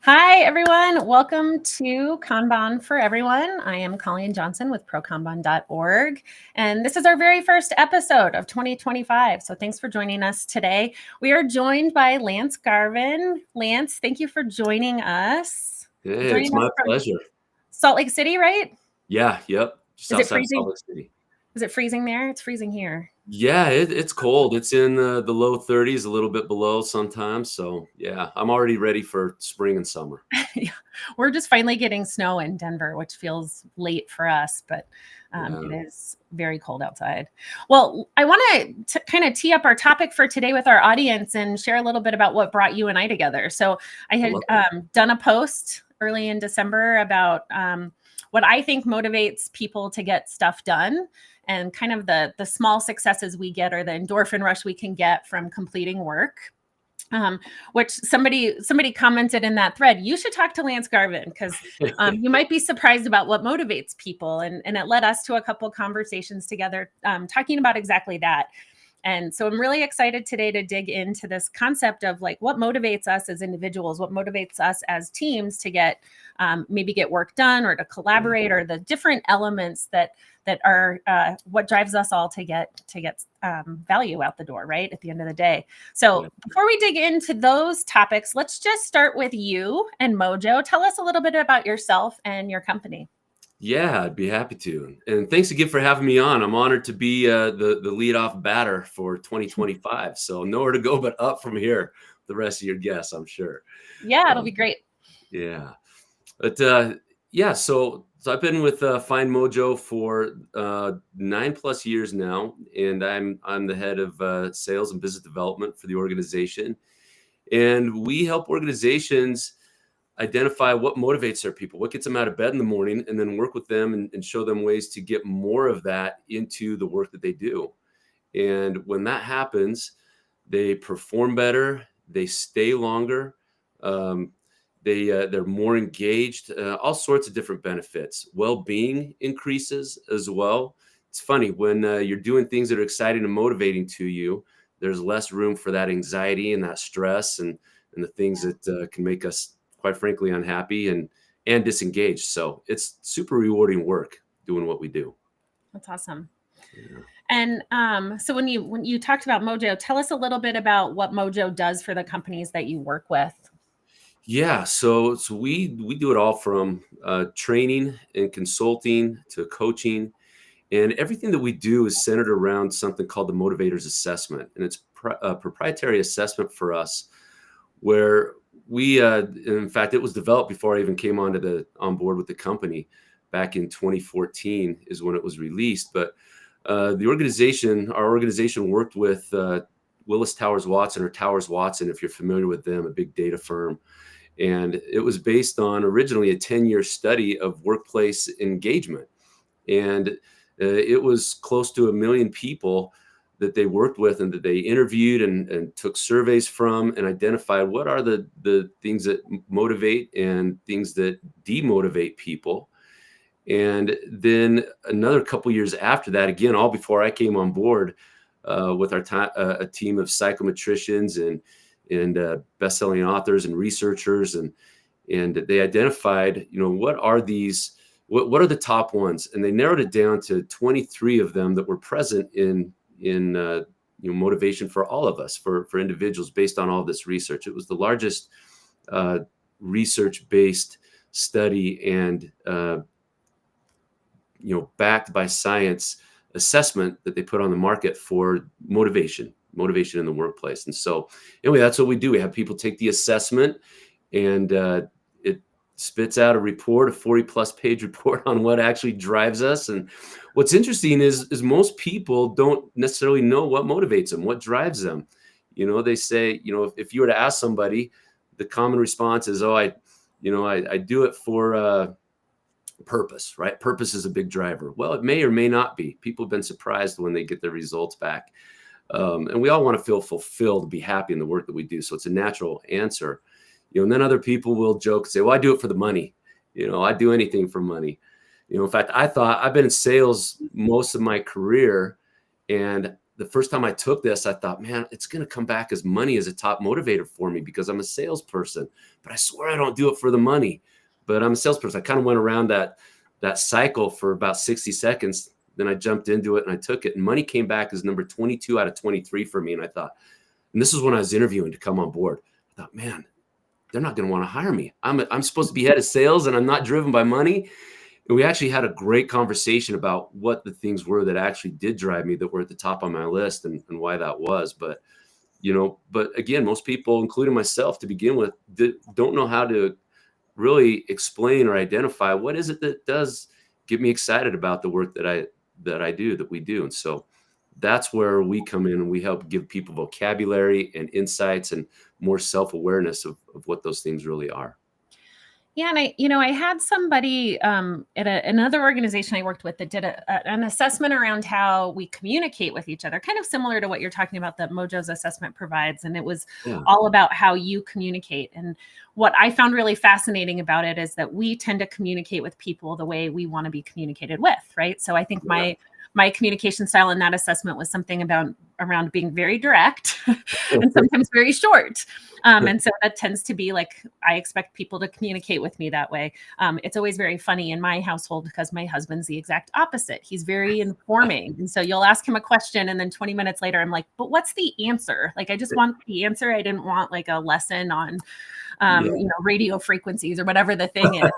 Hi, everyone. Welcome to Kanban for Everyone. I am Colleen Johnson with prokanban.org, and this is our very first episode of 2025. So thanks for joining us today. We are joined by Lance Garvin. Lance, thank you for joining us. Hey, it's my pleasure. Salt Lake City, right? Yeah, yep. Just Is it outside of freezing? Salt Lake City. Is it freezing there? It's freezing here. Yeah, it's cold. It's in the low 30s, a little bit below sometimes. So yeah, I'm already ready for spring and summer. Yeah. We're just finally getting snow in Denver, which feels late for us, but it is very cold outside. Well, I want to kind of tee up our topic for today with our audience and share a little bit about what brought you and I together. So I had done a post early in December about what I think motivates people to get stuff done, and kind of the small successes we get or the endorphin rush we can get from completing work. Which somebody commented in that thread, you should talk to Lance Garvin because you might be surprised about what motivates people. And it led us to a couple conversations together talking about exactly that. And so I'm really excited today to dig into this concept of like what motivates us as individuals, what motivates us as teams to get maybe get work done or to collaborate, or the different elements that are what drives us all to get value out the door, right, at the end of the day. So before we dig into those topics, let's just start with you and Mojo. Tell us a little bit about yourself and your company. Yeah, I'd be happy to. And thanks again for having me on. I'm honored to be the leadoff batter for 2025. So nowhere to go but up from here. The rest of your guests, I'm sure. Yeah, it'll be great. Yeah. But yeah, so I've been with Find Mojo for 9+ years now, and I'm the head of sales and business development for the organization. And we help organizations identify what motivates their people, what gets them out of bed in the morning, and then work with them and show them ways to get more of that into the work that they do. And when that happens, they perform better, they stay longer. They're more engaged, all sorts of different benefits. Well-being increases as well. It's funny when you're doing things that are exciting and motivating to you, there's less room for that anxiety and that stress and the things that can make us, quite frankly, unhappy and disengaged. So it's super rewarding work doing what we do. That's awesome. Yeah. And so when you talked about Mojo, tell us a little bit about what Mojo does for the companies that you work with. Yeah, so we do it all from training and consulting to coaching, and everything that we do is centered around something called the Motivators Assessment, and it's a proprietary assessment for us, where we, in fact, it was developed before I even came on board with the company. Back in 2014 is when it was released, but our organization worked with Willis Towers Watson, or Towers Watson, if you're familiar with them, a big data firm. And it was based on originally a 10-year study of workplace engagement. And it was close to 1 million people that they worked with and that they interviewed and took surveys from and identified what are the things that motivate and things that demotivate people. And then another couple years after that, again, all before I came on board with a team of psychometricians and best-selling authors and researchers, and they identified, what are the top ones, and they narrowed it down to 23 of them that were present in motivation for all of us, for individuals, based on all this research. It was the largest research-based study and backed by science assessment that they put on the market for motivation in the workplace. And so anyway, that's what we do. We have people take the assessment, and it spits out a 40+ page report on what actually drives us. And what's interesting is most people don't necessarily know what motivates them, what drives them. They say, if you were to ask somebody, the common response is, oh, I do it for purpose, right? Purpose is a big driver. Well, it may or may not be. People have been surprised when they get their results back. And we all want to feel fulfilled, be happy in the work that we do. So it's a natural answer. And then other people will joke and say, well, I do it for the money. I do anything for money. In fact, I've been in sales most of my career, and the first time I took this, I thought, man, it's going to come back as money as a top motivator for me because I'm a salesperson, but I swear I don't do it for the money, but I'm a salesperson. I kind of went around that cycle for about 60 seconds. Then I jumped into it and I took it, and money came back as number 22 out of 23 for me. And I thought, and this is when I was interviewing to come on board. I thought, man, they're not going to want to hire me. I'm supposed to be head of sales and I'm not driven by money. And we actually had a great conversation about what the things were that actually did drive me, that were at the top on my list, and why that was. But, but again, most people, including myself to begin with, don't know how to really explain or identify what is it that does get me excited about the work that we do. And so that's where we come in, and we help give people vocabulary and insights and more self-awareness of what those things really are. Yeah. And I had somebody at another organization I worked with that did an assessment around how we communicate with each other, kind of similar to what you're talking about that Mojo's assessment provides. And it was all about how you communicate. And what I found really fascinating about it is that we tend to communicate with people the way we want to be communicated with, right? So I think my communication style in that assessment was something around being very direct and sometimes very short. And so that tends to be like, I expect people to communicate with me that way. It's always very funny in my household because my husband's the exact opposite. He's very informing. And so you'll ask him a question and then 20 minutes later, I'm like, but what's the answer? Like, I just want the answer. I didn't want like a lesson on, radio frequencies or whatever the thing is.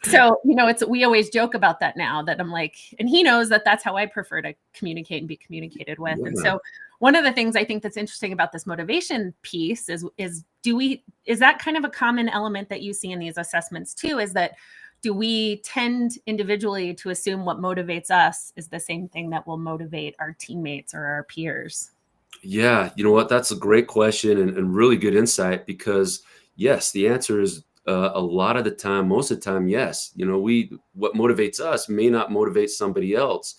So, we always joke about that now, that I'm like, and he knows that that's how I prefer to communicate and be communicated with. Yeah. And so one of the things I think that's interesting about this motivation piece is that kind of a common element that you see in these assessments too, is that do we tend individually to assume what motivates us is the same thing that will motivate our teammates or our peers? Yeah. You know what? That's a great question and really good insight, because yes, the answer is a lot of the time, most of the time, yes. What motivates us may not motivate somebody else.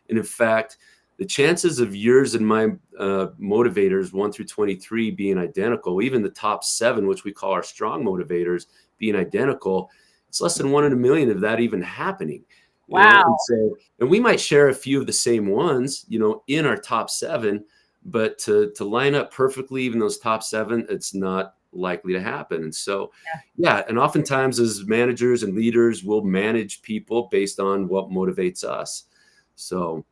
And in fact, the chances of yours and my motivators 1 through 23 being identical, even the top 7, which we call our strong motivators, being identical, it's less than 1 in a million of that even happening. Wow. And we might share a few of the same ones, in our top 7, but to line up perfectly, even those top 7, it's not likely to happen. And so, and oftentimes as managers and leaders, we'll manage people based on what motivates us. So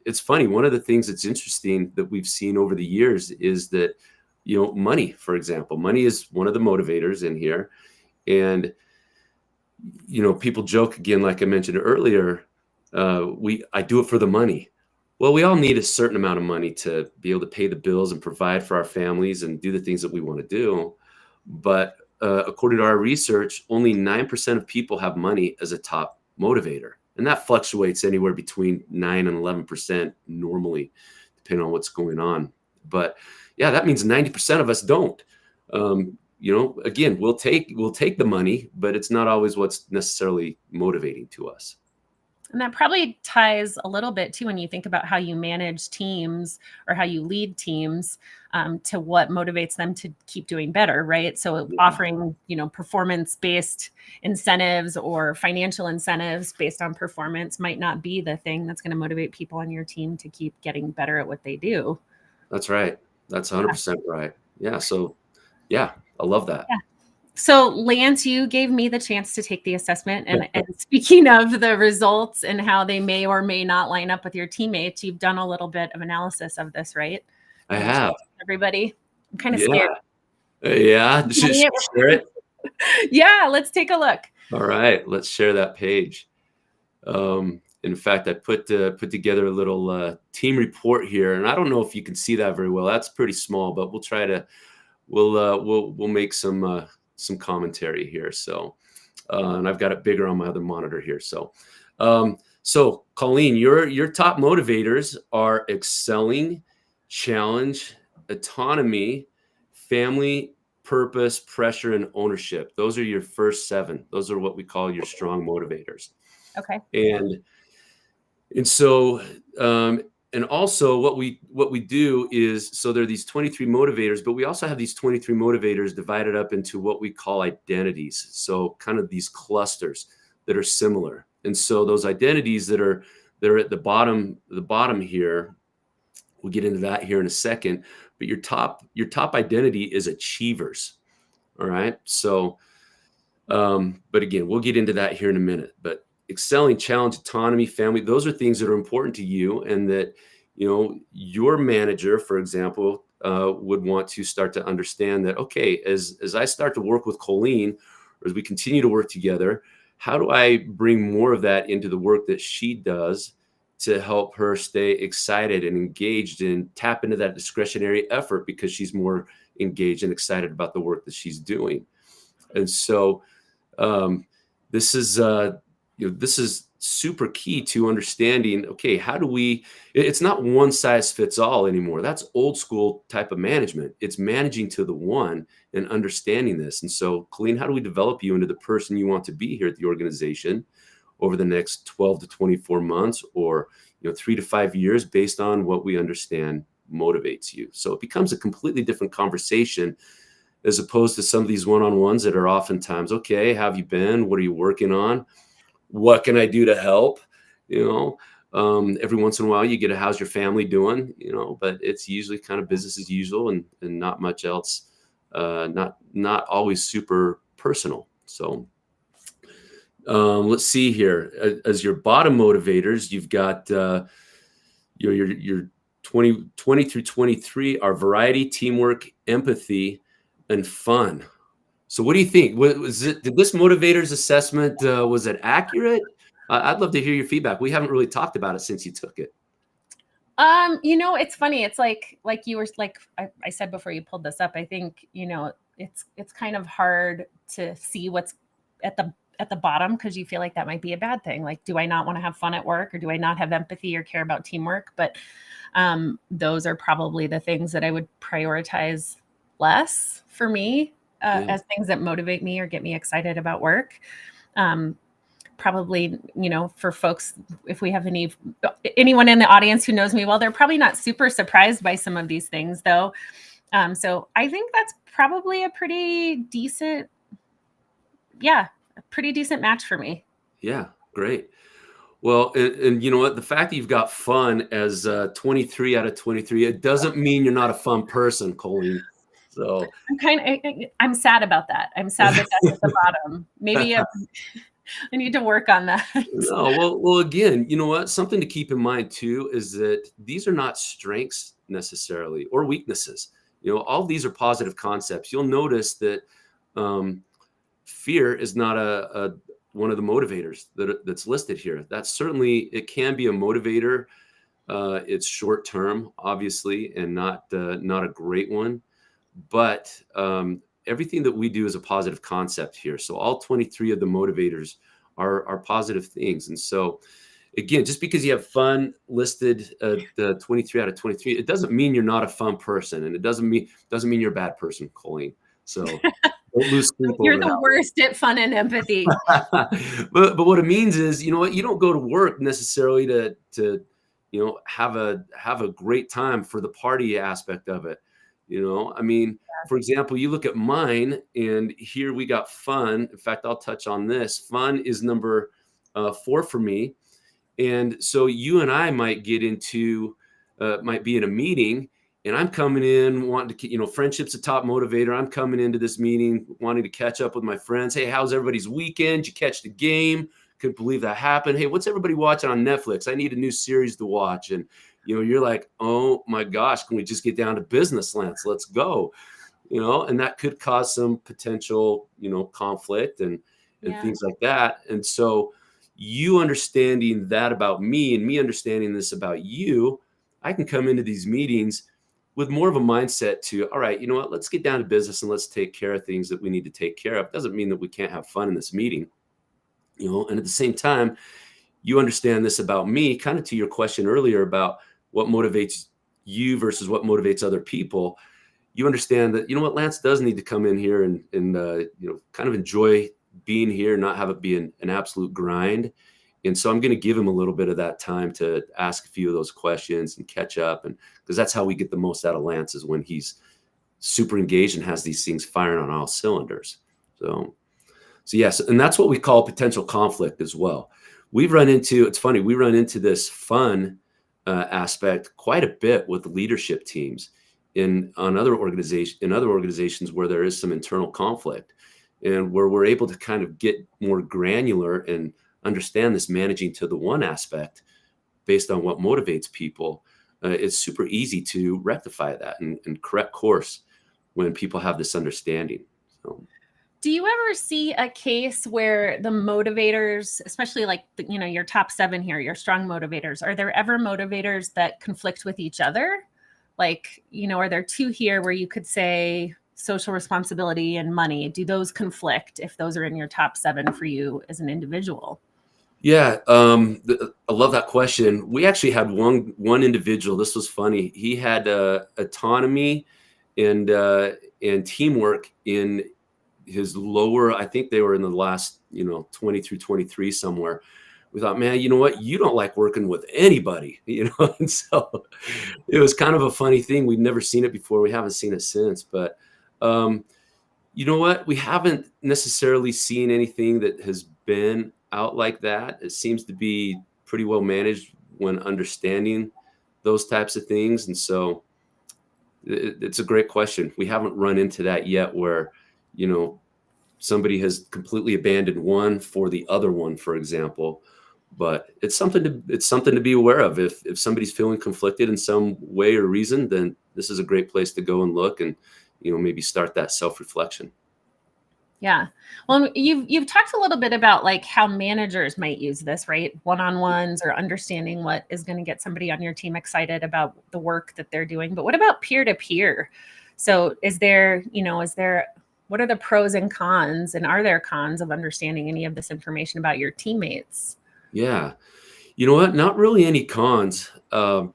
it's funny. One of the things that's interesting that we've seen over the years is that, money, for example, money is one of the motivators in here. And, people joke again, like I mentioned earlier, I do it for the money. Well, we all need a certain amount of money to be able to pay the bills and provide for our families and do the things that we want to do. But according to our research, only 9% of people have money as a top motivator. And that fluctuates anywhere between 9 and 11% normally, depending on what's going on. But that means 90% of us don't. Again, we'll take the money, but it's not always what's necessarily motivating to us. And that probably ties a little bit too, when you think about how you manage teams or how you lead teams, to what motivates them to keep doing better, right? So offering, performance-based incentives or financial incentives based on performance might not be the thing that's going to motivate people on your team to keep getting better at what they do. That's right. That's 100% right. Yeah. So, I love that. Yeah. So Lance, you gave me the chance to take the assessment, and speaking of the results and how they may or may not line up with your teammates, you've done a little bit of analysis of this, right? I have. Everybody, I'm kind of scared. Yeah. Should share it? Yeah, let's take a look. All right, let's share that page. In fact, I put together a little team report here, and I don't know if you can see that very well. That's pretty small, but we'll try to we'll make some commentary here. So, and I've got it bigger on my other monitor here. So, Colleen, your top motivators are excelling, challenge, autonomy, family, purpose, pressure, and ownership. Those are your first 7. Those are what we call your strong motivators. Okay. And so, and also what we do is, so there are these 23 motivators, but we also have these 23 motivators divided up into what we call identities. So kind of these clusters that are similar. And so those identities that are they're at the bottom here. We'll get into that here in a second, but your top identity is achievers. All right. So, but again, we'll get into that here in a minute. But excelling, challenge, autonomy, family, those are things that are important to you, and that, your manager, for example, would want to start to understand that, okay, as I start to work with Colleen, or as we continue to work together, how do I bring more of that into the work that she does to help her stay excited and engaged and tap into that discretionary effort, because she's more engaged and excited about the work that she's doing. And so this is super key to understanding, okay, how do we, it's not one size fits all anymore. That's old school type of management. It's managing to the one and understanding this. And so, Colleen, how do we develop you into the person you want to be here at the organization over the next 12 to 24 months, or 3 to 5 years, based on what we understand motivates you? So it becomes a completely different conversation, as opposed to some of these one-on-ones that are oftentimes, okay, how have you been? What are you working on? What can I do to help? Every once in a while you get a, how's your family doing? But it's usually kind of business as usual, and not much else, not always super personal. So let's see here. As your bottom motivators, you've got your 20 through 23 are variety, teamwork, empathy, and fun. So what do you think? Did this motivators assessment, was it accurate? I'd love to hear your feedback. We haven't really talked about it since you took it. It's funny. It's like you were, like I said before you pulled this up, I think, it's kind of hard to see what's at the bottom, because you feel like that might be a bad thing. Like, do I not want to have fun at work, or do I not have empathy or care about teamwork? But those are probably the things that I would prioritize less for me, as things that motivate me or get me excited about work. Probably, for folks, if we have anyone in the audience who knows me well, they're probably not super surprised by some of these things, though. So I think that's probably a pretty decent match for me. Yeah, great. Well, and you know what? The fact that you've got fun as 23 out of 23, it doesn't mean you're not a fun person, Colleen. So I'm sad about that. I'm sad that that's at the bottom. Maybe I need to work on that. No, well, again, you know what? Something to keep in mind too is that these are not strengths necessarily, or weaknesses. All of these are positive concepts. You'll notice that fear is not one of the motivators that's listed here. That's certainly, it can be a motivator. It's short term, obviously, and not a great one. But everything that we do is a positive concept here. So all 23 of the motivators are positive things. And so, again, just because you have fun listed, the 23 out of 23, it doesn't mean you're not a fun person, and it doesn't mean you're a bad person, Colleen. So don't lose sleep. You're the worst at fun and empathy. but what it means is, you don't go to work necessarily to have a great time for the party aspect of it. For example, you look at mine, and here we got fun. In fact, I'll touch on this. Fun is number 4 for me. And so you and I might get into, might be in a meeting, and I'm coming in wanting to, friendship's a top motivator. I'm coming into this meeting wanting to catch up with my friends. Hey, how's everybody's weekend? Did you catch the game? Couldn't believe that happened. Hey, what's everybody watching on Netflix? I need a new series to watch. And you're like, oh my gosh, can we just get down to business, Lance? Let's go. And that could cause some potential, conflict and things like that. And so you understanding that about me, and me understanding this about you, I can come into these meetings with more of a mindset to, all right, you know what, let's get down to business and let's take care of things that we need to take care of. Doesn't mean that we can't have fun in this meeting, and at the same time, you understand this about me, kind of to your question earlier about what motivates you versus what motivates other people. You understand that, Lance does need to come in here and kind of enjoy being here, not have it be an absolute grind. And so I'm going to give him a little bit of that time to ask a few of those questions and catch up. And because that's how we get the most out of Lance, is when he's super engaged and has these things firing on all cylinders. So yes, and that's what we call potential conflict as well. it's funny, we run into this fun aspect quite a bit with leadership teams in other organizations where there is some internal conflict, and where we're able to kind of get more granular and understand this managing to the one aspect based on what motivates people. It's super easy to rectify that and correct course when people have this understanding. So. Do you ever see a case where the motivators, especially like, your top 7 here, your strong motivators, are there ever motivators that conflict with each other? Like, are there 2 here where you could say social responsibility and money? Do those conflict if those are in your top 7 for you as an individual? Yeah, I love that question. We actually had one individual. This was funny. He had autonomy and teamwork in his lower. I think they were in the last 20 through 23 somewhere. We thought, man, you know what? You don't like working with anybody, and so it was kind of a funny thing. We'd never seen it before. We haven't seen it since, but you know what? We haven't necessarily seen anything that has been out like that. It seems to be pretty well managed when understanding those types of things. And so it's a great question. We haven't run into that yet where, somebody has completely abandoned one for the other one, for example. But it's something to be aware of. If somebody's feeling conflicted in some way or reason, then this is a great place to go and look and, maybe start that self-reflection. Yeah. Well, you've talked a little bit about like how managers might use this, right? One-on-ones or understanding what is going to get somebody on your team excited about the work that they're doing. But what about peer-to-peer? So what are the pros and cons, and are there cons of understanding any of this information about your teammates? Yeah. You know what? Not really any cons.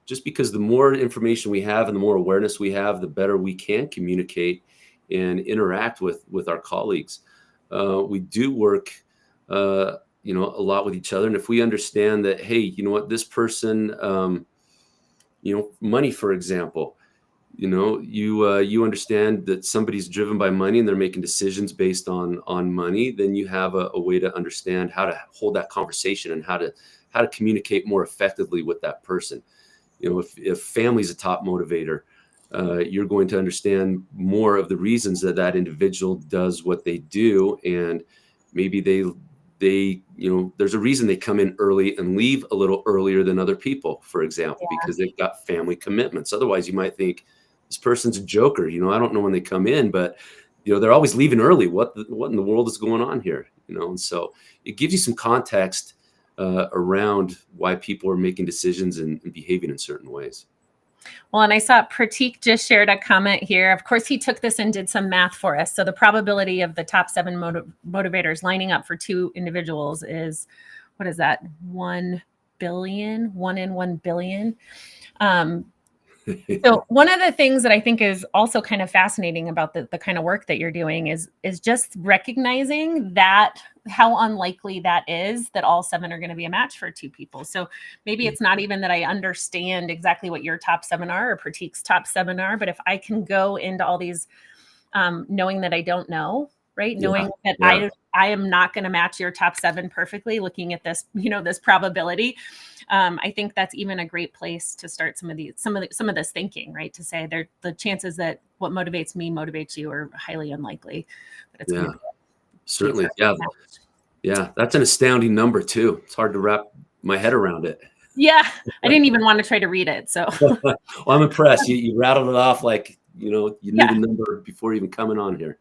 Just because the more information we have and the more awareness we have, the better we can communicate and interact with our colleagues. We do work, a lot with each other. And if we understand that, hey, you know what, this person, money, for example, you understand that somebody's driven by money and they're making decisions based on money, then you have a way to understand how to hold that conversation and how to communicate more effectively with that person. If family's a top motivator, you're going to understand more of the reasons that individual does what they do. And maybe there's a reason they come in early and leave a little earlier than other people, for example, because they've got family commitments. Otherwise you might think this person's a joker. I don't know when they come in, but they're always leaving early. What in the world is going on here? And so it gives you some context around why people are making decisions and behaving in certain ways. Well, and I saw Pratik just shared a comment here. Of course, he took this and did some math for us. So the probability of the top 7 motivators lining up for 2 individuals is, what is that? 1 billion, 1 in 1 billion. So one of the things that I think is also kind of fascinating about the kind of work that you're doing is just recognizing that how unlikely that is that all 7 are going to be a match for 2 people. So maybe it's not even that I understand exactly what your top 7 are or Pratik's top 7 are, but if I can go into all these knowing that I don't know, right? Knowing that I am not going to match your top 7 perfectly, looking at this, this probability. I think that's even a great place to start some of this thinking, right? To say the chances that what motivates me motivates you are highly unlikely. But it's going to be certainly. Yeah. That's an astounding number too. It's hard to wrap my head around it. Yeah. I didn't even want to try to read it. So well, I'm impressed. You rattled it off like, you knew the number before even coming on here.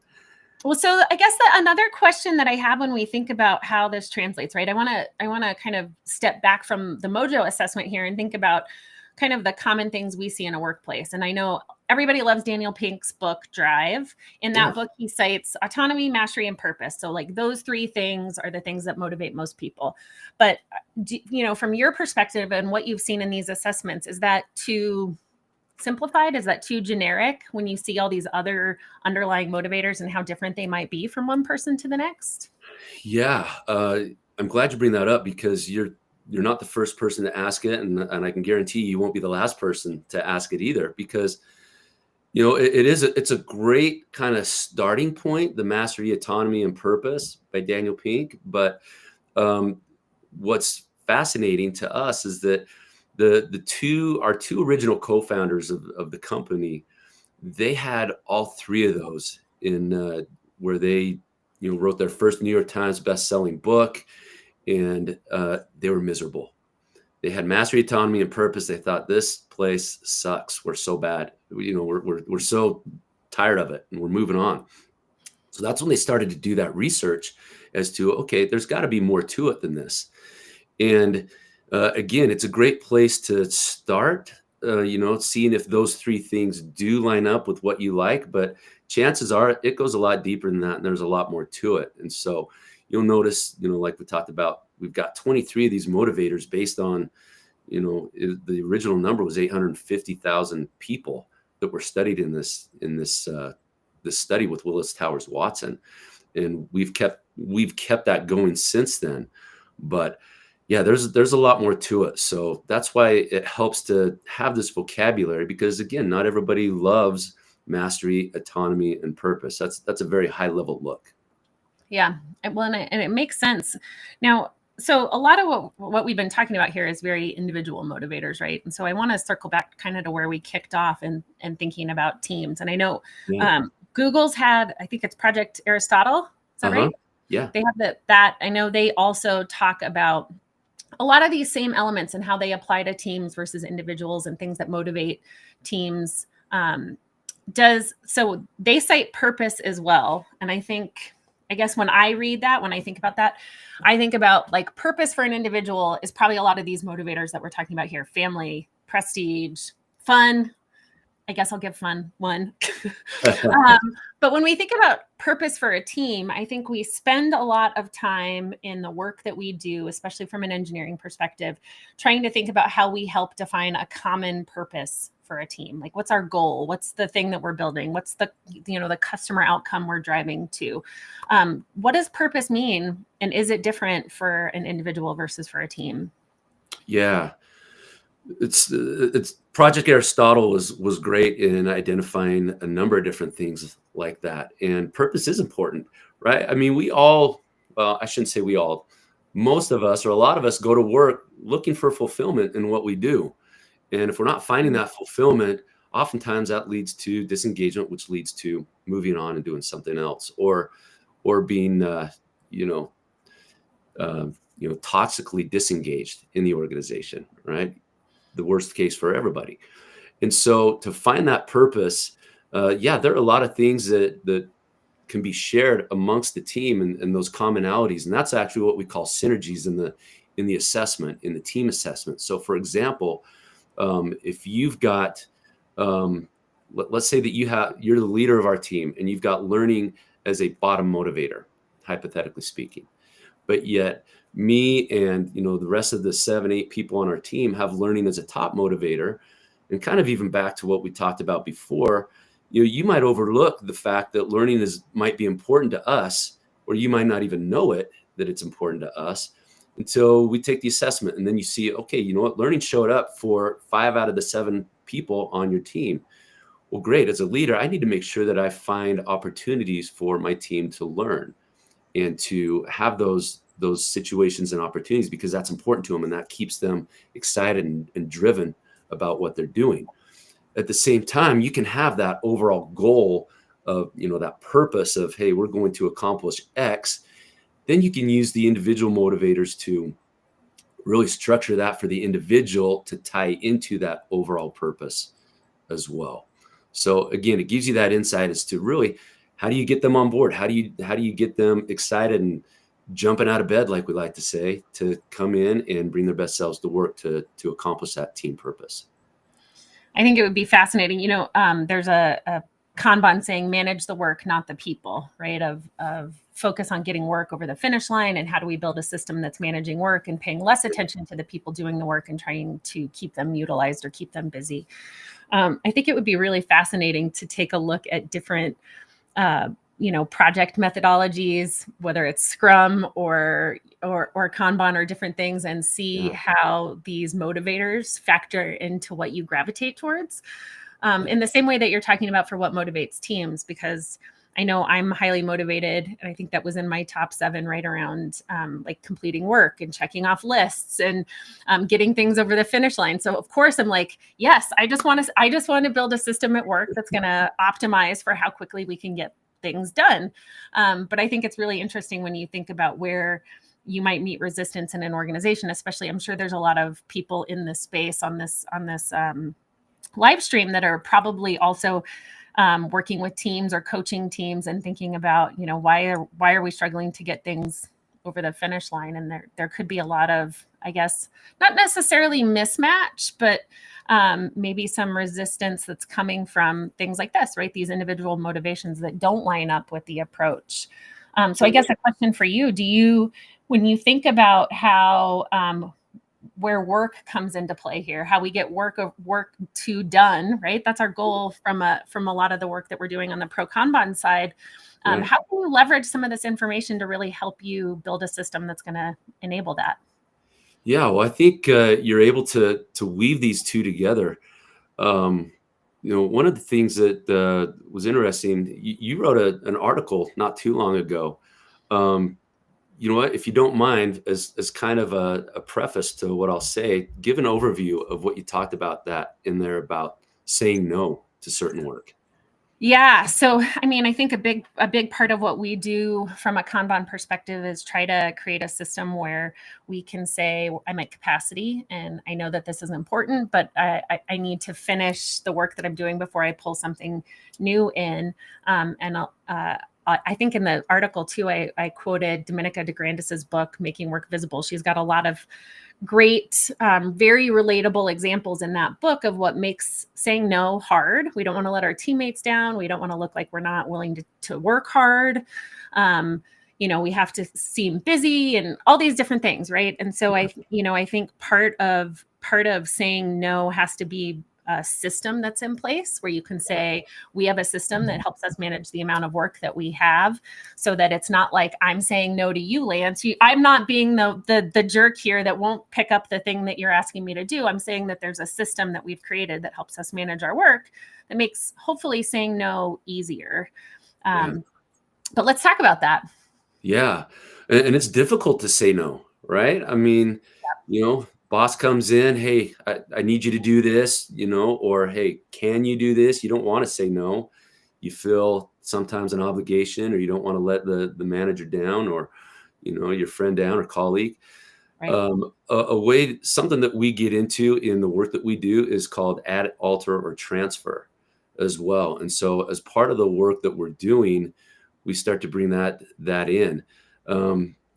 Well, so I guess that another question that I have when we think about how this translates, right? I want to kind of step back from the Mojo assessment here and think about kind of the common things we see in a workplace. And I know everybody loves Daniel Pink's book, Drive. In that book, he cites autonomy, mastery, and purpose. So like those 3 things are the things that motivate most people. But, from your perspective and what you've seen in these assessments, is that too simplified? Is that too generic when you see all these other underlying motivators and how different they might be from one person to the next? Yeah. I'm glad you bring that up because you're not the first person to ask it. And I can guarantee you won't be the last person to ask it either, because, it's a great kind of starting point, the mastery, autonomy, and purpose by Daniel Pink. But what's fascinating to us is that our two original co-founders of the company, they had all three of those in where they wrote their first New York Times best-selling book, and they were miserable. They had mastery, autonomy, and purpose. They thought, this place sucks. We're so bad. We're so tired of it, and we're moving on. So that's when they started to do that research as to, okay, there's got to be more to it than this. And again, it's a great place to start, seeing if those three things do line up with what you like. But chances are it goes a lot deeper than that, and there's a lot more to it. And so you'll notice, like we talked about, we've got 23 of these motivators based on, the original number was 850,000 people that were studied in this study with Willis Towers Watson, and we've kept that going since then. But yeah, there's a lot more to it. So that's why it helps to have this vocabulary, because again, not everybody loves mastery, autonomy, and purpose. That's a very high level look. Yeah, well, and it makes sense. Now, so a lot of what we've been talking about here is very individual motivators, right? And so I want to circle back kind of to where we kicked off and thinking about teams. And I know Google's had, I think it's Project Aristotle. Is that right? Yeah. They have that. I know they also talk about a lot of these same elements and how they apply to teams versus individuals and things that motivate teams. So they cite purpose as well. And I guess when I read that, when I think about that, I think about like purpose for an individual is probably a lot of these motivators that we're talking about here: family, prestige, fun. I guess I'll give fun one. But when we think about purpose for a team, I think we spend a lot of time in the work that we do, especially from an engineering perspective, trying to think about how we help define a common purpose for a team. Like, what's our goal? What's the thing that we're building? What's the customer outcome we're driving to? What does purpose mean? And is it different for an individual versus for a team? Yeah. It's Project Aristotle was great in identifying a number of different things like that. And purpose is important, right? I mean, I shouldn't say we all, most of us, or a lot of us, go to work looking for fulfillment in what we do. And if we're not finding that fulfillment, oftentimes that leads to disengagement, which leads to moving on and doing something else, or being, toxically disengaged in the organization, right? The worst case for everybody. And so to find that purpose, there are a lot of things that can be shared amongst the team and those commonalities. And that's actually what we call synergies in the assessment, in the team assessment. So for example, if you've got, let's say that you're the leader of our team and you've got learning as a bottom motivator, hypothetically speaking, but yet me and the rest of the 7-8 people on our team have learning as a top motivator. And kind of even back to what we talked about before, you might overlook the fact that learning might be important to us, or you might not even know it, that it's important to us, until we take the assessment. And then you see, okay, you know what, learning showed up for 5 out of the 7 people on your team. Well, great. As a leader, I need to make sure that I find opportunities for my team to learn and to have those situations and opportunities, because that's important to them and that keeps them excited and driven about what they're doing. At the same time, you can have that overall goal of, that purpose of, hey, we're going to accomplish X. Then you can use the individual motivators to really structure that for the individual to tie into that overall purpose as well. So again, it gives you that insight as to really, how do you get them on board? How do you get them excited and jumping out of bed, like we like to say, to come in and bring their best selves to work to accomplish that team purpose? I think it would be fascinating. There's a Kanban saying, manage the work, not the people, right? Of focus on getting work over the finish line, and how do we build a system that's managing work and paying less attention to the people doing the work and trying to keep them utilized or keep them busy. I think it would be really fascinating to take a look at different project methodologies, whether it's Scrum or Kanban or different things, and see how these motivators factor into what you gravitate towards. In the same way that you're talking about for what motivates teams, because I know I'm highly motivated, and I think that was in my top 7, right around like completing work and checking off lists and getting things over the finish line. So of course I'm like, yes, I just want to build a system at work that's going to optimize for how quickly we can get things done. But I think it's really interesting when you think about where you might meet resistance in an organization, especially I'm sure there's a lot of people in this space on this live stream that are probably also working with teams or coaching teams and thinking about, why are we struggling to get things over the finish line? And there could be a lot of, I guess, not necessarily mismatch, but maybe some resistance that's coming from things like this, right? These individual motivations that don't line up with the approach. So I guess a question for you, when you think about how where work comes into play here, how we get work to done, right? That's our goal from a lot of the work that we're doing on the Pro Kanban side. Right. How can you leverage some of this information to really help you build a system that's going to enable that? Yeah, well, I think you're able to weave these two together. One of the things that was interesting, you wrote an article not too long ago. You know what, if you don't mind, as kind of a preface to what I'll say, give an overview of what you talked about that in there about saying no to certain work. Yeah. So, I mean, I think a big part of what we do from a Kanban perspective is try to create a system where we can say, I'm at capacity and I know that this is important, but I need to finish the work that I'm doing before I pull something new in. I think in the article too, I quoted Dominica DeGrandis's book, Making Work Visible. She's got a lot of great, very relatable examples in that book of what makes saying no hard. We don't want to let our teammates down. We don't want to look like we're not willing to work hard. We have to seem busy and all these different things, right? And so I think part of saying no has to be a system that's in place where you can say, we have a system that helps us manage the amount of work that we have, so that it's not like I'm saying no to you, Lance. I'm not being the jerk here that won't pick up the thing that you're asking me to do. I'm saying that there's a system that we've created that helps us manage our work that makes hopefully saying no easier. But let's talk about that. Yeah. And it's difficult to say no, right? I mean, boss comes in, hey, I need you to do this, or hey, can you do this? You don't want to say no. You feel sometimes an obligation, or you don't want to let the manager down, or, your friend down or colleague. Right. Something that we get into in the work that we do is called add, alter, or transfer as well. And so as part of the work that we're doing, we start to bring that in.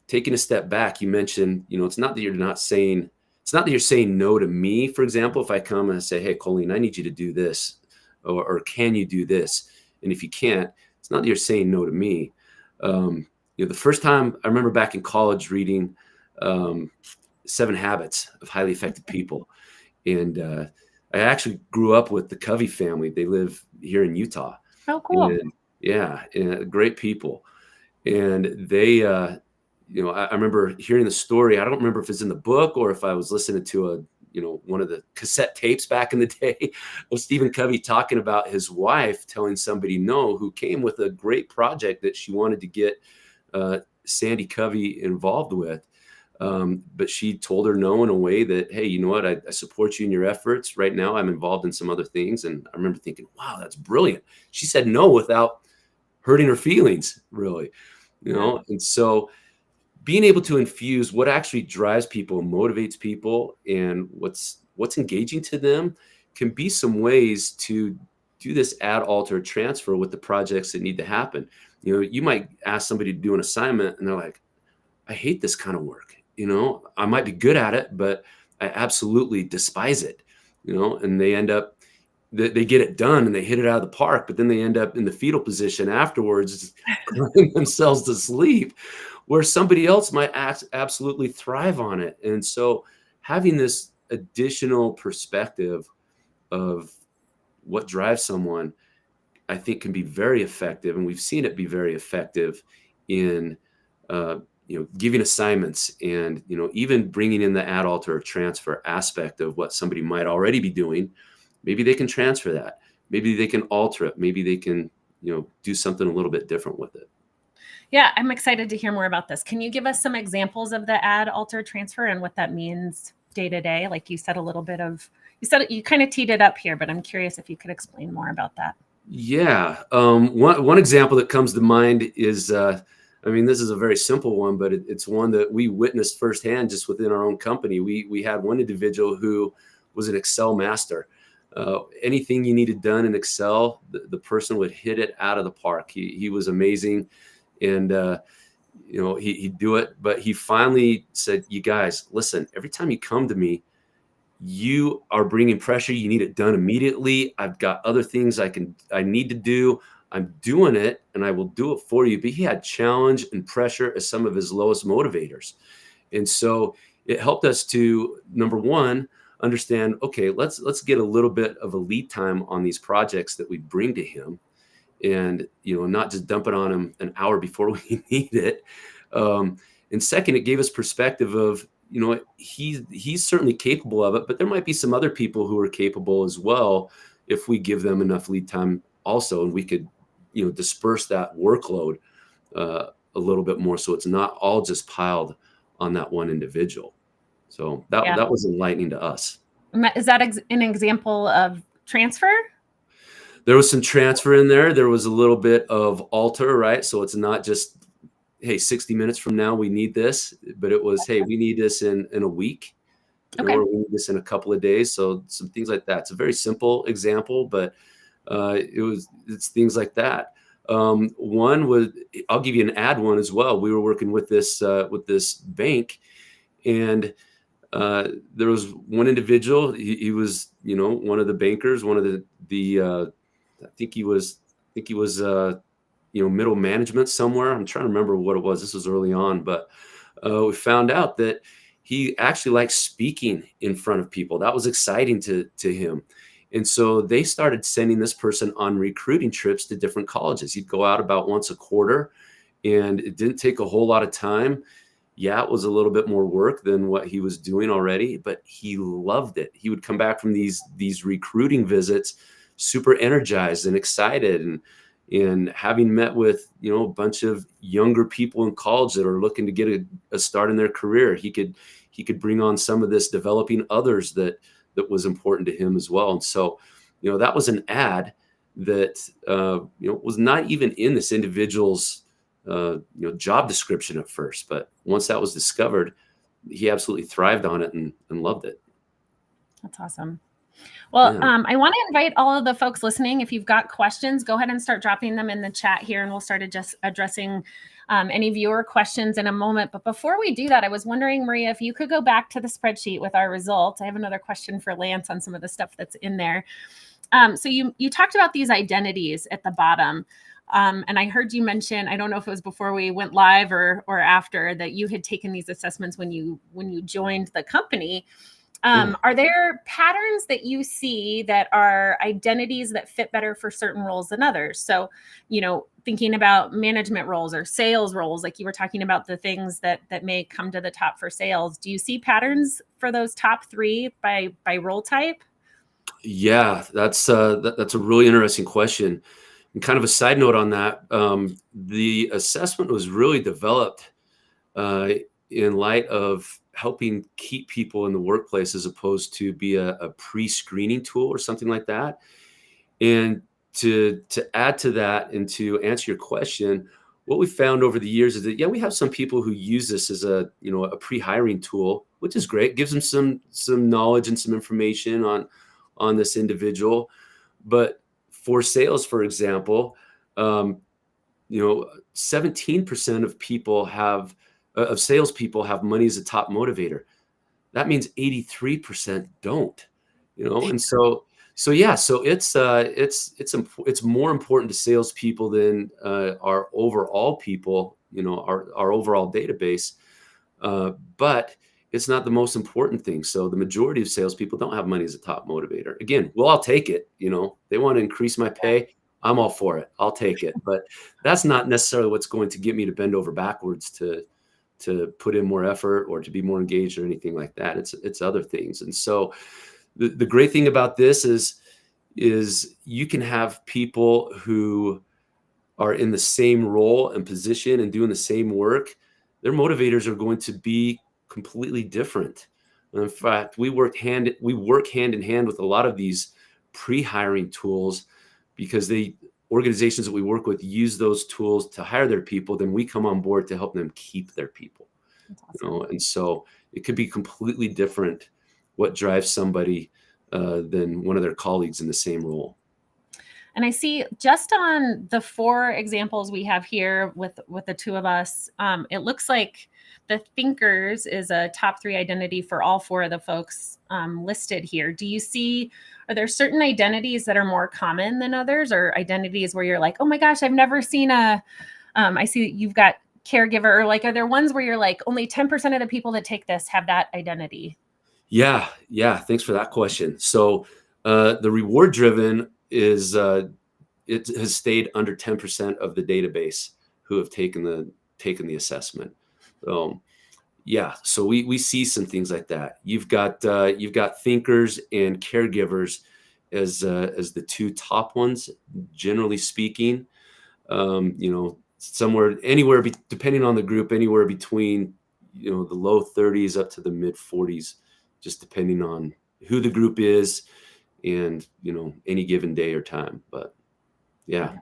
Taking a step back, you mentioned, it's not that you're saying no to me. For example, if I come and I say, hey, Colleen, I need you to do this, or can you do this? And if you can't, it's not that you're saying no to me. The first time I remember back in college reading 7 Habits of Highly Effective People. And I actually grew up with the Covey family. They live here in Utah. Oh, cool. And great people. And they, I remember hearing the story. I don't remember if it's in the book or if I was listening to one of the cassette tapes back in the day of Stephen Covey talking about his wife telling somebody no, who came with a great project that she wanted to get Sandy Covey involved with. But she told her no in a way that, hey, you know what? I support you in your efforts. Right now, I'm involved in some other things. And I remember thinking, wow, that's brilliant. She said no without hurting her feelings, really, And so being able to infuse what actually drives people, motivates people, and what's engaging to them can be some ways to do this add, alter, transfer with the projects that need to happen. You might ask somebody to do an assignment and they're like, I hate this kind of work. I might be good at it, but I absolutely despise it, and they end up, they get it done and they hit it out of the park, but then they end up in the fetal position afterwards, crying themselves to sleep, where somebody else might absolutely thrive on it. And so having this additional perspective of what drives someone, I think can be very effective. And we've seen it be very effective in, giving assignments and, even bringing in the add, alter, or transfer aspect of what somebody might already be doing. Maybe they can transfer that. Maybe they can alter it. Maybe they can, do something a little bit different with it. Yeah, I'm excited to hear more about this. Can you give us some examples of the add, alter, transfer and what that means day to day? Like you said, you kind of teed it up here, but I'm curious if you could explain more about that. Yeah. One example that comes to mind is, this is a very simple one, but it's one that we witnessed firsthand just within our own company. We had one individual who was an Excel master. Anything you needed done in Excel, the person would hit it out of the park. He was amazing. And, he'd do it. But he finally said, you guys, listen, every time you come to me, you are bringing pressure. You need it done immediately. I've got other things I need to do. I'm doing it and I will do it for you. But he had challenge and pressure as some of his lowest motivators. And so it helped us to, number one, understand, okay, let's get a little bit of a lead time on these projects that we bring to him, and not just dump it on him an hour before we need it. And second, it gave us perspective of, he's certainly capable of it, but there might be some other people who are capable as well if we give them enough lead time also, and we could disperse that workload a little bit more, so it's not all just piled on that one individual. So that was enlightening to us. Is that an example of transfer? There was some transfer in there. There was a little bit of alter, right? So it's not just, hey, 60 minutes from now, we need this, but it was, hey, we need this in a week, okay, or we need this in a couple of days. So some things like that. It's a very simple example, but it's things like that. One was, I'll give you an ad one as well. We were working with this bank, and there was one individual. He was, one of the bankers, one of the I think he was middle management somewhere. I'm trying to remember what it was. This was early on, but we found out that he actually likes speaking in front of people. That was exciting to him. And so they started sending this person on recruiting trips to different colleges. He'd go out about once a quarter, and it didn't take a whole lot of time. Yeah, it was a little bit more work than what he was doing already, but he loved it. He would come back from these recruiting visits super energized and excited, and having met with a bunch of younger people in college that are looking to get a start in their career, he could bring on some of this developing others that was important to him as well. And so that was an ad that was not even in this individual's job description at first, but once that was discovered, he absolutely thrived on it and loved it. That's awesome. Well, yeah. I want to invite all of the folks listening. If you've got questions, go ahead and start dropping them in the chat here, and we'll start just addressing any viewer questions in a moment. But before we do that, I was wondering, Maria, if you could go back to the spreadsheet with our results. I have another question for Lance on some of the stuff that's in there. So you talked about these identities at the bottom. And I heard you mention, I don't know if it was before we went live or after, that you had taken these assessments when you joined the company. Are there patterns that you see that are identities that fit better for certain roles than others? So, thinking about management roles or sales roles, like you were talking about the things that may come to the top for sales. Do you see patterns for those top three by role type? Yeah, that's a really interesting question. And kind of a side note on that, the assessment was really developed in light of helping keep people in the workplace, as opposed to be a pre-screening tool or something like that. And to add to that, and to answer your question, what we found over the years is that, yeah, we have some people who use this as a pre-hiring tool, which is great, gives them some knowledge and some information on this individual. But for sales, for example, 17% of salespeople have money as a top motivator. That means 83% don't. And so it's more important to salespeople than our overall people, our overall database. But it's not the most important thing. So the majority of salespeople don't have money as a top motivator. Again, well, I'll take it. They want to increase my pay. I'm all for it. I'll take it. But that's not necessarily what's going to get me to bend over backwards to put in more effort or to be more engaged or anything like that. It's other things. And so the great thing about this is you can have people who are in the same role and position and doing the same work, their motivators are going to be completely different. And in fact, we work hand in hand with a lot of these pre-hiring tools, because organizations that we work with use those tools to hire their people. Then we come on board to help them keep their people. That's awesome. And so it could be completely different what drives somebody than one of their colleagues in the same role. And I see just on the 4 examples we have here with the 2 of us, it looks like the thinkers is a top 3 identity for all 4 of the folks listed here. Do you see, are there certain identities that are more common than others, or identities where you're like, oh my gosh, I've never seen I see that you've got caregiver, or like, are there ones where you're like, only 10% of the people that take this have that identity? Yeah. Thanks for that question. So the reward driven is it has stayed under 10% of the database who have taken the assessment. So we see some things like that. You've got thinkers and caregivers as the 2 top ones, generally speaking. Depending on the group, anywhere between the low 30s up to the mid 40s, just depending on who the group is and any given day or time. But yeah.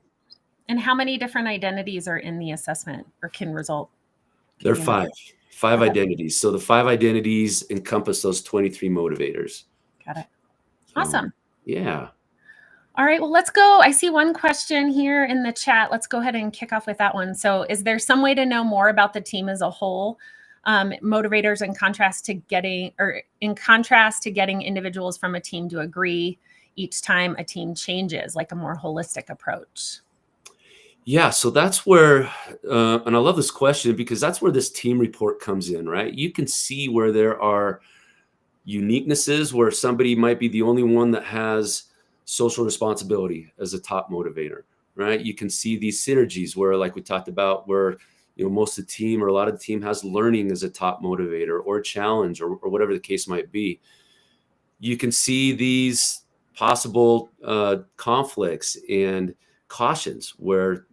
And how many different identities are in the assessment or can result? There are 5 identities. So the 5 identities encompass those 23 motivators. Got it. Awesome. Yeah. All right, well, let's go. I see one question here in the chat. Let's go ahead and kick off with that one. So is there some way to know more about the team as a whole? Motivators in contrast to getting individuals from a team to agree each time a team changes, like a more holistic approach? Yeah, so that's where, and I love this question because that's where this team report comes in, right? You can see where there are uniquenesses, where somebody might be the only one that has social responsibility as a top motivator, right? You can see these synergies where, like we talked about, where most of the team or a lot of the team has learning as a top motivator, or challenge, or whatever the case might be. You can see these possible conflicts and cautions where,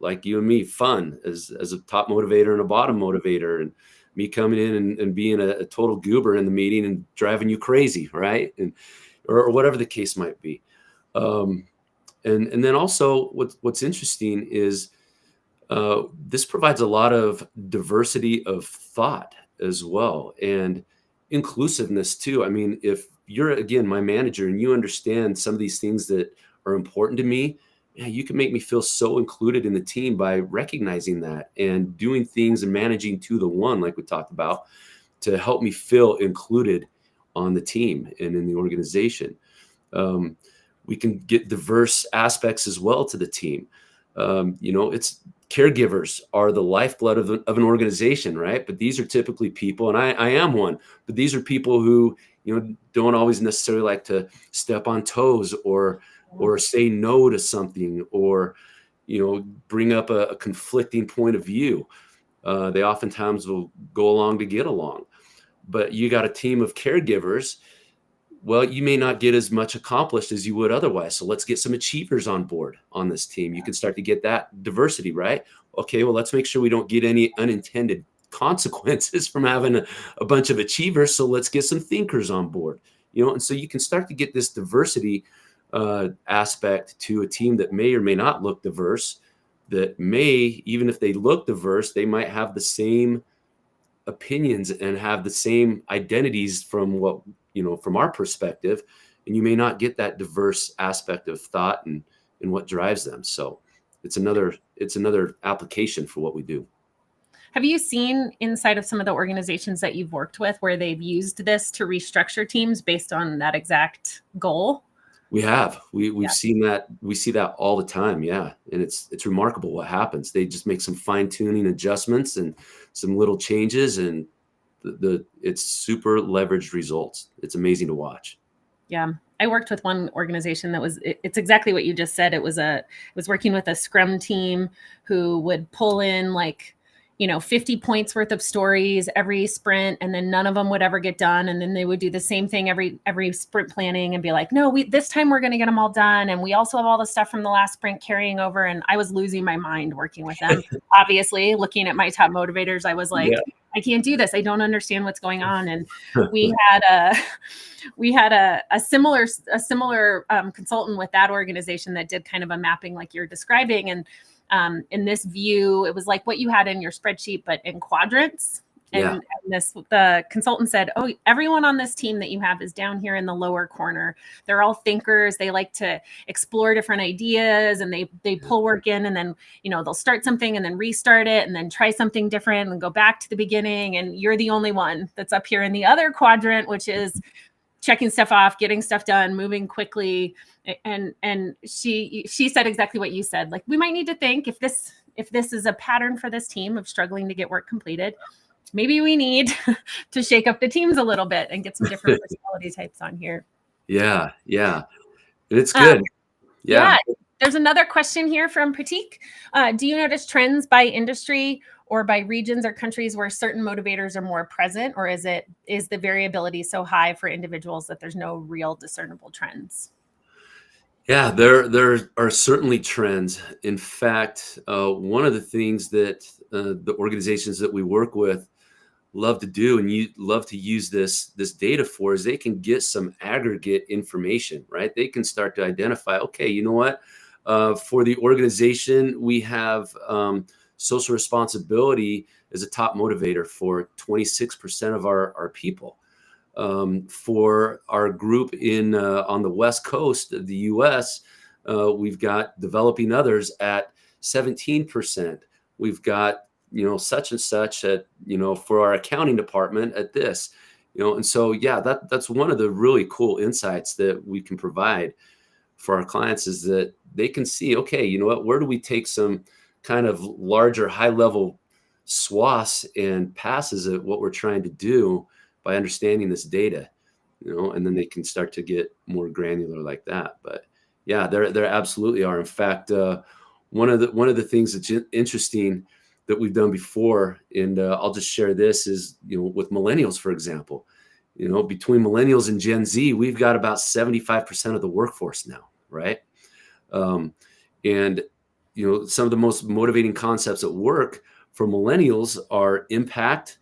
like you and me, fun as a top motivator and a bottom motivator, and me coming in and being a total goober in the meeting and driving you crazy, right? Or whatever the case might be. And then also what's interesting is this provides a lot of diversity of thought as well, and inclusiveness too. I mean, if you're, again, my manager, and you understand some of these things that are important to me, yeah, you can make me feel so included in the team by recognizing that and doing things and managing to the one, like we talked about, to help me feel included on the team and in the organization. We can get diverse aspects as well to the team. It's caregivers are the lifeblood of an organization, right? But these are typically people, and I am one, but these are people who, don't always necessarily like to step on toes or say no to something, or, bring up a conflicting point of view. They oftentimes will go along to get along. But you got a team of caregivers, well, you may not get as much accomplished as you would otherwise. So let's get some achievers on board on this team. You can start to get that diversity, right? Okay, well, let's make sure we don't get any unintended consequences from having a bunch of achievers. So let's get some thinkers on board, and so you can start to get this diversity aspect to a team that may or may not look diverse, that may, even if they look diverse, they might have the same opinions and have the same identities from from our perspective, and you may not get that diverse aspect of thought and what drives them. So it's another application for what we do. Have you seen inside of some of the organizations that you've worked with where they've used this to restructure teams based on that exact goal? We have. We've seen that. We see that all the time. Yeah. And it's remarkable what happens. They just make some fine tuning adjustments and some little changes, and it's super leveraged results. It's amazing to watch. Yeah. I worked with one organization that it's exactly what you just said. It was working with a Scrum team who would pull in like 50 points worth of stories every sprint, and then none of them would ever get done. And then they would do the same thing every sprint planning and be like, no, this time we're going to get them all done. And we also have all the stuff from the last sprint carrying over. And I was losing my mind working with them. Obviously, looking at my top motivators, I was like, I can't do this. I don't understand what's going on. And we had a similar consultant with that organization that did kind of a mapping like you're describing. And in this view, it was like what you had in your spreadsheet, but in quadrants. And the consultant said, oh, everyone on this team that you have is down here in the lower corner. They're all thinkers. They like to explore different ideas, and they pull work in, and then, they'll start something and then restart it and then try something different and go back to the beginning. And you're the only one that's up here in the other quadrant, which is checking stuff off, getting stuff done, moving quickly. And she said exactly what you said. Like, we might need to think if this is a pattern for this team of struggling to get work completed, maybe we need to shake up the teams a little bit and get some different personality types on here. Yeah. It's good. There's another question here from Pratik. Do you notice trends by industry or by regions or countries where certain motivators are more present, or is the variability so high for individuals that there's no real discernible trends? Yeah, there are certainly trends. In fact, one of the things that the organizations that we work with love to do, and you love to use this data for, is they can get some aggregate information, right? They can start to identify, okay, you know what? For the organization, we have social responsibility as a top motivator for 26% of our people. For our group on the West Coast of the U.S., we've got developing others at 17%. We've got such and such at for our accounting department at this, and so that's one of the really cool insights that we can provide for our clients, is that they can see, okay, you know what, where do we take some kind of larger, high level swaths and passes at what we're trying to do by understanding this data, and then they can start to get more granular like that. But yeah, there absolutely are. In fact, one of the things that's interesting that we've done before, and I'll just share this, is with millennials, for example, between millennials and Gen Z, we've got about 75% of the workforce now, right? And some of the most motivating concepts at work for millennials are impact,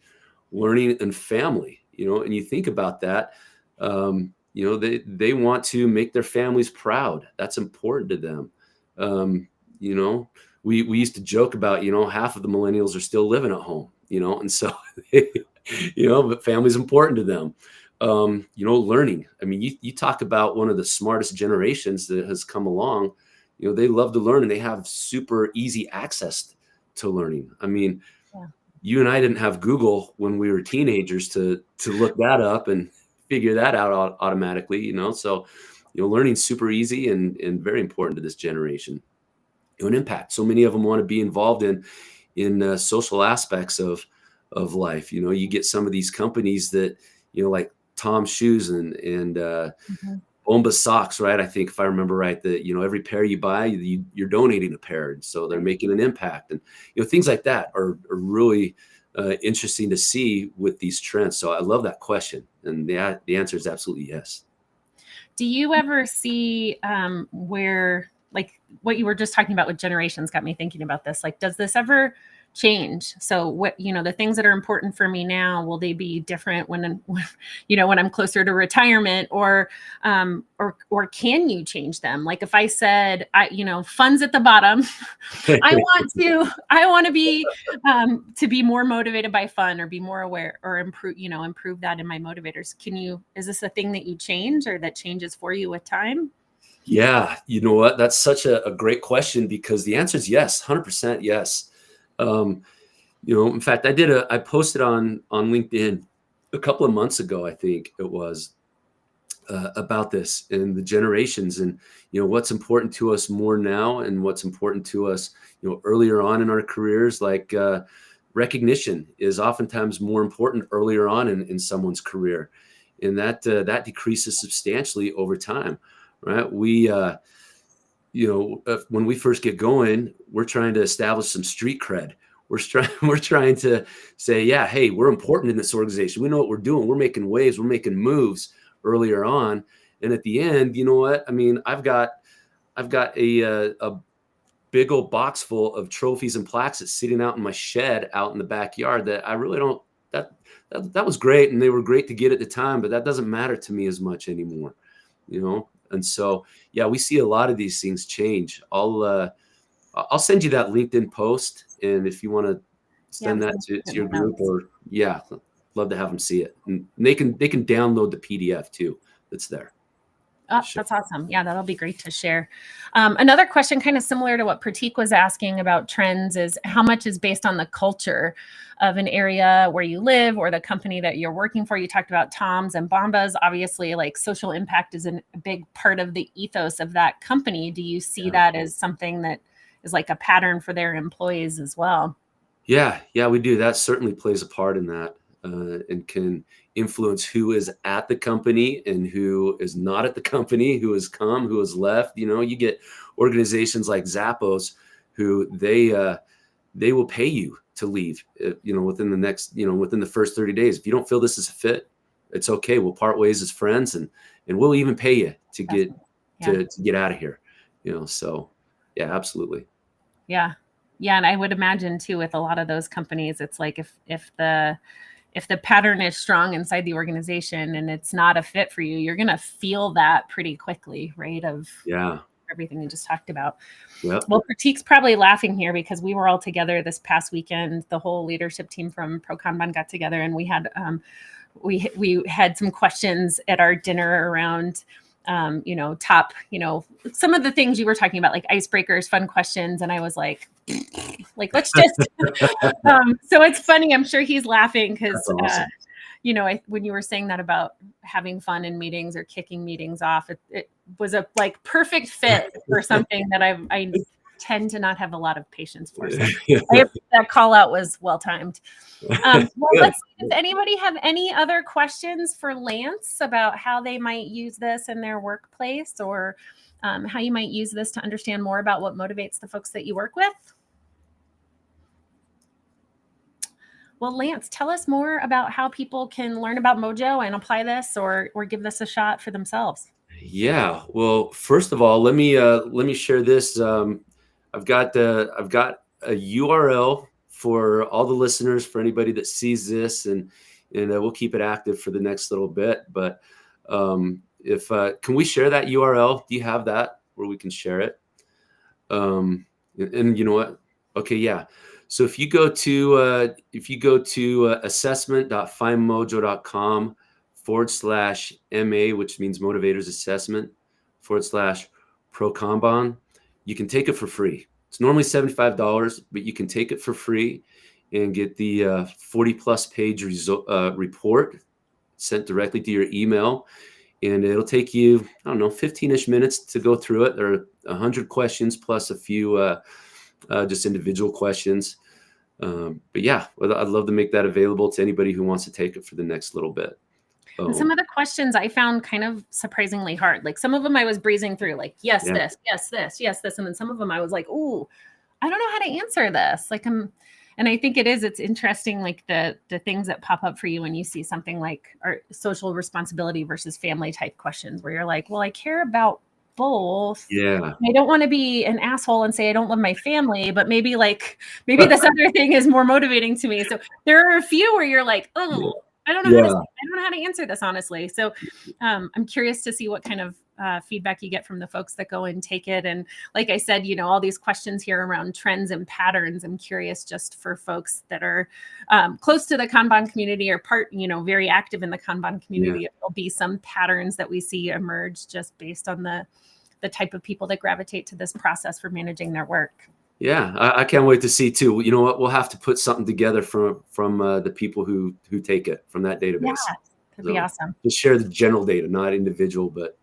learning, and family. And you think about that, they want to make their families proud. That's important to them. We used to joke about, half of the millennials are still living at home, and so, but family's important to them. Learning. I mean, you talk about one of the smartest generations that has come along. They love to learn, and they have super easy access to learning. I mean, you and I didn't have Google when we were teenagers to look that up and figure that out automatically, so, learning's super easy and very important to this generation. An impact. So many of them want to be involved in social aspects of life. You get some of these companies that, like Tom Shoes and Bomba Socks, right? I think, if I remember right, that, every pair you buy, you're donating a pair. And so they're making an impact. And, things like that are really interesting to see with these trends. So I love that question. And the answer is absolutely yes. Do you ever see where, like what you were just talking about with generations got me thinking about this, like, does this ever change? So what, the things that are important for me now, will they be different when I'm closer to retirement, or can you change them? Like, if I said, funds at the bottom, I want to be more motivated by fun, or be more aware, or improve that in my motivators. Is this a thing that you change, or that changes for you with time? Yeah. You know what? That's such a great question, because the answer is yes, 100% yes. In fact, I posted on LinkedIn a couple of months ago, I think it was, about this and the generations, and, what's important to us more now, and what's important to us, earlier on in our careers. Like, recognition is oftentimes more important earlier on in someone's career. And that decreases substantially over time. Right. We, when we first get going, we're trying to establish some street cred. we're trying to say, yeah, hey, we're important in this organization. We know what we're doing. We're making waves. We're making moves earlier on. And at the end, you know what? I mean, I've got a big old box full of trophies and plaques that's sitting out in my shed out in the backyard that I really don't, that was great. And they were great to get at the time, but that doesn't matter to me as much anymore, you know? And so, yeah, we see a lot of these things change. I'll send you that LinkedIn post. And if you want to send that to your group, or yeah, love to have them see it. And they can download the PDF too. That's there. Oh, that's awesome. Yeah, that'll be great to share. Another question kind of similar to what Pratik was asking about trends is how much is based on the culture of an area where you live or the company that you're working for. You talked about Tom's and Bombas. Obviously, like social impact is a big part of the ethos of that company. Do you see that as something that is like a pattern for their employees as well? Yeah, we do. That certainly plays a part in that, and can influence who is at the company and who is not at the company, who has come, who has left. You know, you get organizations like Zappos who they will pay you to leave, you know, within the next, you know, within the first 30 days. If you don't feel this is a fit, it's okay. We'll part ways as friends, and we'll even pay you to get to get out of here. You know, so yeah, absolutely. Yeah. Yeah. And I would imagine too, with a lot of those companies, it's like if the pattern is strong inside the organization and it's not a fit for you, you're going to feel that pretty quickly, right? Of everything you just talked about. Yep. Well, Pratik's probably laughing here because we were all together this past weekend. The whole leadership team from Pro Kanban got together, and we had some questions at our dinner around top, some of the things you were talking about, like icebreakers, fun questions. And I was like, let's just, so it's funny. I'm sure he's laughing because, awesome. When you were saying that about having fun in meetings or kicking meetings off, it was a like perfect fit for something that I tend to not have a lot of patience for. So that call out was well timed. Well, let's see, does anybody have any other questions for Lance about how they might use this in their workplace, or how you might use this to understand more about what motivates the folks that you work with? Well, Lance, tell us more about how people can learn about Mojo and apply this or give this a shot for themselves. Yeah. Well, first of all, let me share this. I've got a URL for all the listeners, for anybody that sees this, and we'll keep it active for the next little bit. But if can we share that URL? Do you have that where we can share it? And you know what? Okay, yeah. So if you go to assessment.findmojo.com/MA, which means Motivators Assessment /Pro Kanban, you can take it for free. It's normally $75, but you can take it for free and get the 40+ page report sent directly to your email. And it'll take you, I don't know, 15-ish minutes to go through it. There are 100 questions plus a few just individual questions. But yeah, I'd love to make that available to anybody who wants to take it for the next little bit. And some of the questions I found kind of surprisingly hard. Like some of them I was breezing through, like, yes, this, yes, this, yes, this. And then some of them I was like, ooh, I don't know how to answer this. Like, and I think it's interesting, like the things that pop up for you when you see something like our social responsibility versus family type questions, where you're like, well, I care about both. Yeah. I don't want to be an asshole and say I don't love my family, but maybe this other thing is more motivating to me. So there are a few where you're like, oh, I don't know how to answer this, honestly. So I'm curious to see what kind of feedback you get from the folks that go and take it. And like I said, all these questions here around trends and patterns. I'm curious just for folks that are close to the Kanban community or very active in the Kanban community, if there'll be some patterns that we see emerge just based on the type of people that gravitate to this process for managing their work. Yeah, I can't wait to see too. You know what? We'll have to put something together from the people who take it from that database. Yeah, that'd be awesome. Just share the general data, not individual, but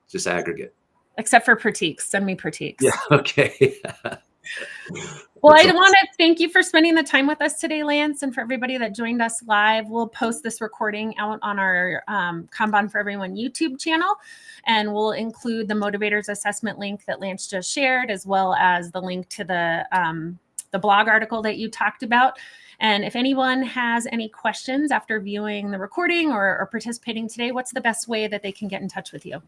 just aggregate. Except for Pratik. Send me Pratik. Yeah. Okay. Well, I want to thank you for spending the time with us today, Lance, and for everybody that joined us live. We'll post this recording out on our Kanban for Everyone YouTube channel, and we'll include the Motivators Assessment link that Lance just shared, as well as the link to the the blog article that you talked about. And if anyone has any questions after viewing the recording or participating today, what's the best way that they can get in touch with you?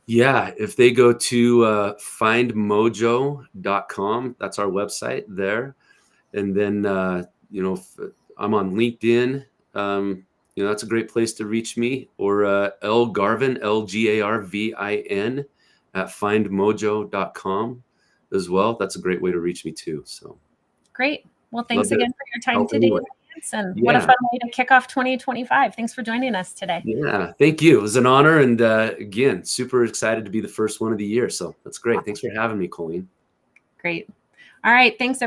Yeah, if they go to findmojo.com, that's our website there. And then, if I'm on LinkedIn, that's a great place to reach me, or L Garvin, LGARVIN at findmojo.com as well. That's a great way to reach me too. So great. Well, thanks again for your time help today, anyway. Lance, and Yeah. what a fun way to kick off 2025. Thanks for joining us today. Yeah, thank you. It was an honor. And again, super excited to be the first one of the year. So that's great. Thanks for having me, Colleen. Great. All right. Thanks, everyone.